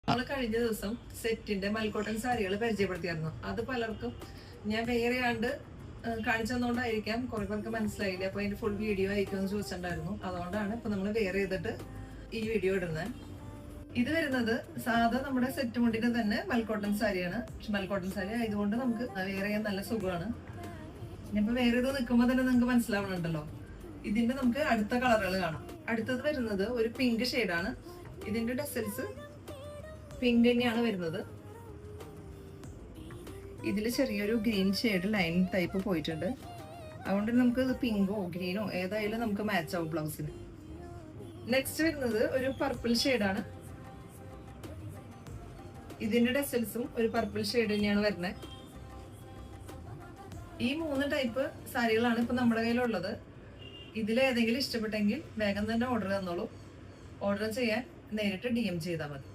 നമ്മൾ കഴിഞ്ഞ ദിവസം സെറ്റിന്റെ മൽക്കോട്ടൻ സാരികൾ പരിചയപ്പെടുത്തിയായിരുന്നു. അത് പലർക്കും ഞാൻ വേറെയാണ്ട് കാണിച്ചു തന്നോണ്ടായിരിക്കാം കുറെ പേർക്ക് മനസ്സിലായില്ല. അപ്പൊ അതിന്റെ ഫുൾ വീഡിയോ ആയിരിക്കും എന്ന് ചോദിച്ചിട്ടുണ്ടായിരുന്നു. അതുകൊണ്ടാണ് ഇപ്പൊ നമ്മൾ വേറെ ചെയ്തിട്ട് ഈ വീഡിയോ ഇടുന്നത്. ഇത് വരുന്നത് സാധാ നമ്മുടെ സെറ്റ് മുണ്ടിന്റെ തന്നെ മൽക്കോട്ടൻ സാരിയാണ്. പക്ഷെ മൽക്കോട്ടൻ സാരി ആയതുകൊണ്ട് നമുക്ക് വേറെ ചെയ്യാൻ നല്ല സുഖമാണ്. ഇനിയിപ്പോ വേറെ ഇത് നിൽക്കുമ്പോ തന്നെ നിങ്ങൾക്ക് മനസ്സിലാവണുണ്ടല്ലോ. ഇതിന്റെ നമുക്ക് അടുത്ത കളറുകൾ കാണാം. അടുത്തത് വരുന്നത് ഒരു പിങ്ക് ഷെയ്ഡാണ്. ഇതിന്റെ ഡെസൽസ് പിങ്ക് തന്നെയാണ് വരുന്നത്. ഇതില് ചെറിയൊരു ഗ്രീൻ ഷെയ്ഡ് ലൈൻ ടൈപ്പ് പോയിട്ടുണ്ട്. അതുകൊണ്ട് നമുക്ക് ഇത് പിങ്കോ ഗ്രീനോ ഏതായാലും നമുക്ക് മാച്ച് ആവും ബ്ലൗസിന്. നെക്സ്റ്റ് വരുന്നത് ഒരു പർപ്പിൾ ഷെയ്ഡാണ്. ഇതിന്റെ ഡെസൽസും ഒരു പർപ്പിൾ ഷെയ്ഡ് തന്നെയാണ് വരുന്നത്. ഈ 3 ടൈപ്പ് സാരികളാണ് ഇപ്പൊ നമ്മുടെ കയ്യിലുള്ളത്. ഇതിലേതെങ്കിലും ഇഷ്ടപ്പെട്ടെങ്കിൽ വേഗം തന്നെ ഓർഡർ തന്നോളൂ. ഓർഡർ ചെയ്യാൻ നേരിട്ട് DM ചെയ്താൽ മതി.